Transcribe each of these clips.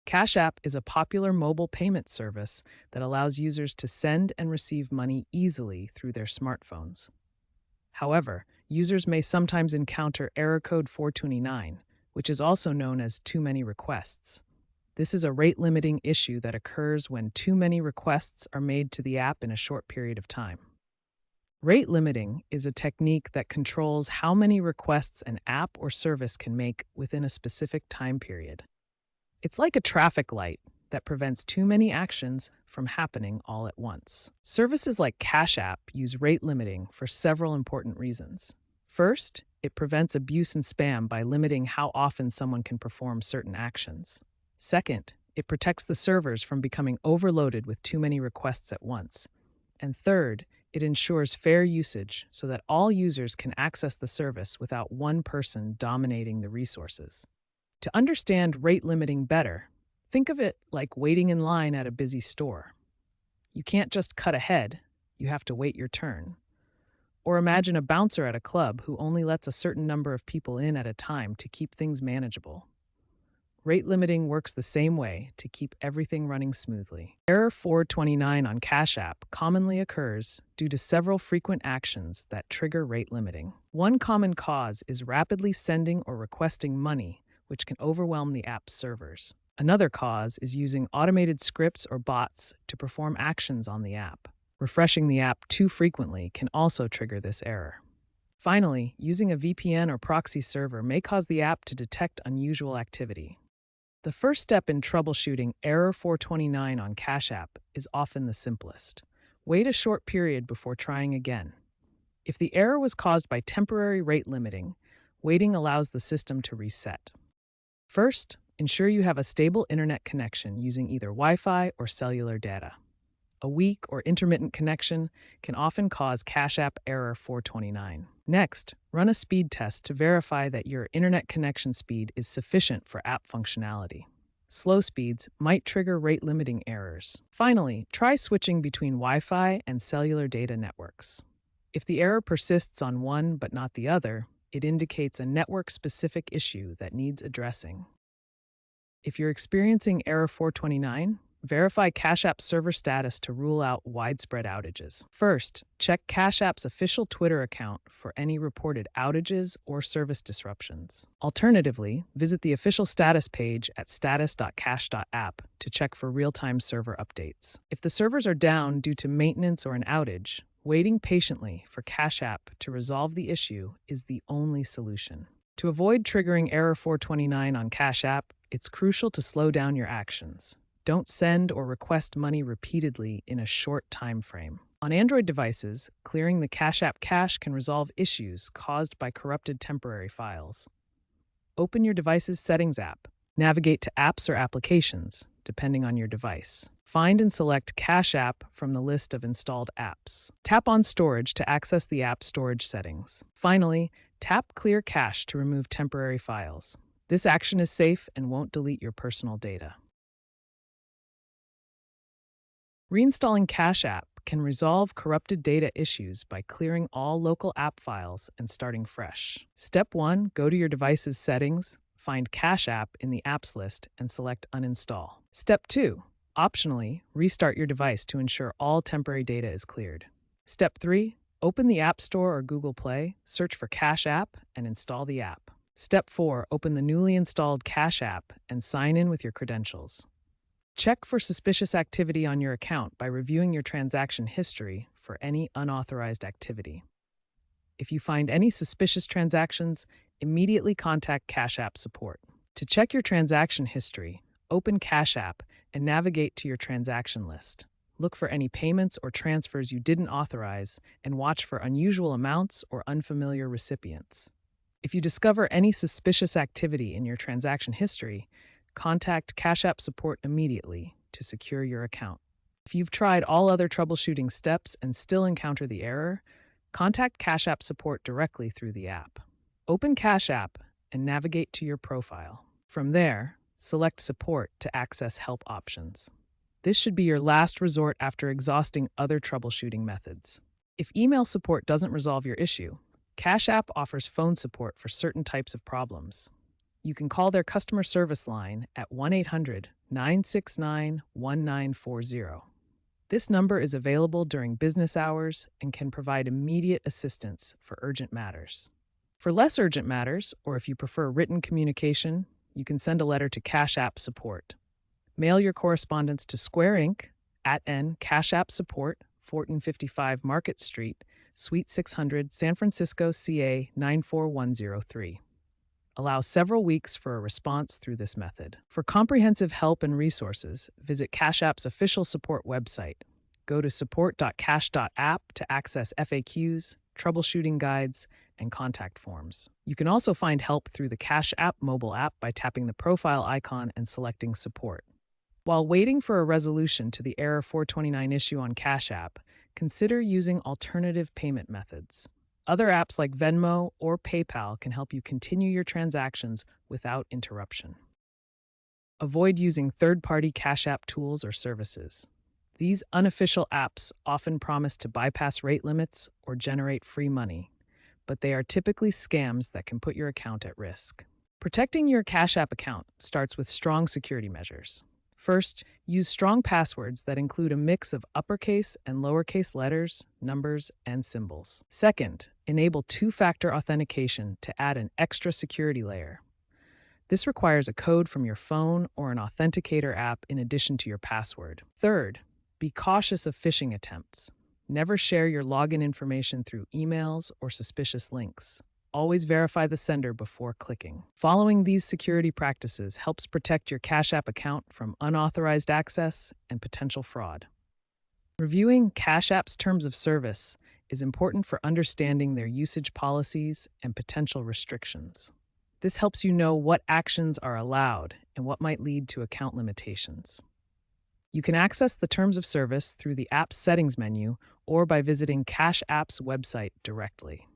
Cash App is a popular mobile payment service that allows users to send and receive money easily through their smartphones. However, users may sometimes encounter error code 429, which is also known as too many requests. This is a rate limiting issue that occurs when too many requests are made to the app in a short period of time. Rate limiting is a technique that controls how many requests an app or service can make within a specific time period. It's like a traffic light that prevents too many actions from happening all at once. Services like Cash App use rate limiting for several important reasons. First, it prevents abuse and spam by limiting how often someone can perform certain actions. Second, it protects the servers from becoming overloaded with too many requests at once. And third, it ensures fair usage so that all users can access the service without one person dominating the resources. To understand rate limiting better, think of it like waiting in line at a busy store. You can't just cut ahead, you have to wait your turn. Or imagine a bouncer at a club who only lets a certain number of people in at a time to keep things manageable. Rate limiting works the same way to keep everything running smoothly. Error 429 on Cash App commonly occurs due to several frequent actions that trigger rate limiting. One common cause is rapidly sending or requesting money, which can overwhelm the app's servers. Another cause is using automated scripts or bots to perform actions on the app. Refreshing the app too frequently can also trigger this error. Finally, using a VPN or proxy server may cause the app to detect unusual activity. The first step in troubleshooting error 429 on Cash App is often the simplest. Wait a short period before trying again. If the error was caused by temporary rate limiting, waiting allows the system to reset. First, ensure you have a stable internet connection using either Wi-Fi or cellular data. A weak or intermittent connection can often cause Cash App error 429. Next, run a speed test to verify that your internet connection speed is sufficient for app functionality. Slow speeds might trigger rate limiting errors. Finally, try switching between Wi-Fi and cellular data networks. If the error persists on one but not the other, it indicates a network-specific issue that needs addressing. If you're experiencing error 429, verify Cash App's server status to rule out widespread outages. First, check Cash App's official Twitter account for any reported outages or service disruptions. Alternatively, visit the official status page at status.cash.app to check for real-time server updates. If the servers are down due to maintenance or an outage, waiting patiently for Cash App to resolve the issue is the only solution. To avoid triggering error 429 on Cash App, it's crucial to slow down your actions. Don't send or request money repeatedly in a short time frame. On Android devices, clearing the Cash App cache can resolve issues caused by corrupted temporary files. Open your device's Settings app. Navigate to Apps or Applications, depending on your device. Find and select Cash App from the list of installed apps. Tap on Storage to access the app's storage settings. Finally, tap Clear Cache to remove temporary files. This action is safe and won't delete your personal data. Reinstalling Cash App can resolve corrupted data issues by clearing all local app files and starting fresh. Step 1, go to your device's settings, find Cash App in the apps list, and select Uninstall. Step 2, optionally, restart your device to ensure all temporary data is cleared. Step 3, open the App Store or Google Play, search for Cash App, and install the app. Step 4, open the newly installed Cash App and sign in with your credentials. Check for suspicious activity on your account by reviewing your transaction history for any unauthorized activity. If you find any suspicious transactions, immediately contact Cash App support. To check your transaction history, open Cash App and navigate to your transaction list. Look for any payments or transfers you didn't authorize and watch for unusual amounts or unfamiliar recipients. If you discover any suspicious activity in your transaction history, contact Cash App support immediately to secure your account. If you've tried all other troubleshooting steps and still encounter the error, contact Cash App support directly through the app. Open Cash App and navigate to your profile. From there, select Support to access help options. This should be your last resort after exhausting other troubleshooting methods. If email support doesn't resolve your issue, Cash App offers phone support for certain types of problems. You can call their customer service line at 1-800 969 1940. This number is available during business hours and can provide immediate assistance for urgent matters. For less urgent matters, or if you prefer written communication, you can send a letter to Cash App Support. Mail your correspondence to Square Inc. at N Cash App Support, 1455 Market Street, Suite 600, San Francisco, CA 94103. Allow several weeks for a response through this method. For comprehensive help and resources, visit Cash App's official support website. Go to support.cash.app to access FAQs, troubleshooting guides, and contact forms. You can also find help through the Cash App mobile app by tapping the profile icon and selecting Support. While waiting for a resolution to the Error 429 issue on Cash App, consider using alternative payment methods. Other apps like Venmo or PayPal can help you continue your transactions without interruption. Avoid using third-party Cash App tools or services. These unofficial apps often promise to bypass rate limits or generate free money, but they are typically scams that can put your account at risk. Protecting your Cash App account starts with strong security measures. First, use strong passwords that include a mix of uppercase and lowercase letters, numbers, and symbols. Second, enable two-factor authentication to add an extra security layer. This requires a code from your phone or an authenticator app in addition to your password. Third, be cautious of phishing attempts. Never share your login information through emails or suspicious links. Always verify the sender before clicking. Following these security practices helps protect your Cash App account from unauthorized access and potential fraud. Reviewing Cash App's terms of service is important for understanding their usage policies and potential restrictions. This helps you know what actions are allowed and what might lead to account limitations. You can access the terms of service through the app's settings menu or by visiting Cash App's website directly.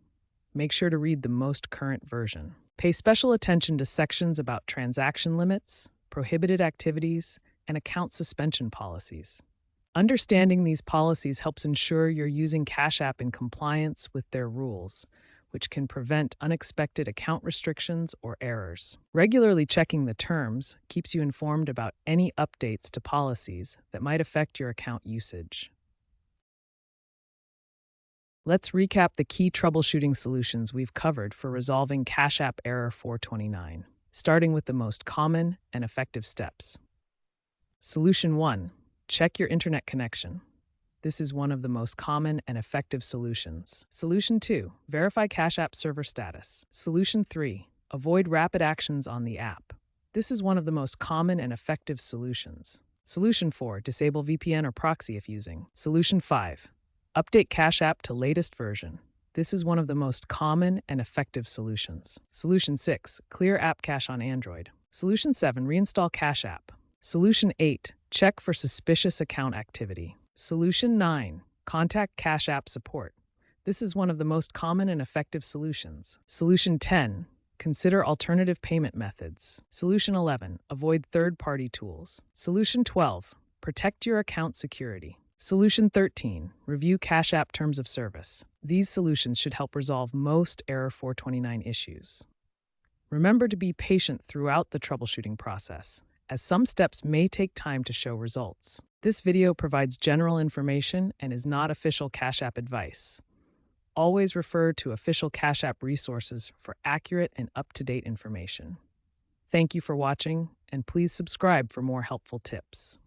Make sure to read the most current version. Pay special attention to sections about transaction limits, prohibited activities, and account suspension policies. Understanding these policies helps ensure you're using Cash App in compliance with their rules, which can prevent unexpected account restrictions or errors. Regularly checking the terms keeps you informed about any updates to policies that might affect your account usage. Let's recap the key troubleshooting solutions we've covered for resolving Cash App Error 429, starting with the most common and effective steps. Solution 1. Check your internet connection. This is one of the most common and effective solutions. Solution 2. Verify Cash App server status. Solution 3. Avoid rapid actions on the app. This is one of the most common and effective solutions. Solution 4. Disable VPN or proxy if using. Solution 5. Update Cash App to latest version. This is one of the most common and effective solutions. Solution 6. Clear app cache on Android. Solution 7. Reinstall Cash App. Solution 8. Check for suspicious account activity. Solution 9. Contact Cash App support. This is one of the most common and effective solutions. Solution 10. Consider alternative payment methods. Solution 11. Avoid third-party tools. Solution 12. Protect your account security. Solution 13. Review Cash App terms of service. These solutions should help resolve most Error 429 issues. Remember to be patient throughout the troubleshooting process, as some steps may take time to show results. This video provides general information and is not official Cash App advice. Always refer to official Cash App resources for accurate and up-to-date information. Thank you for watching, and please subscribe for more helpful tips.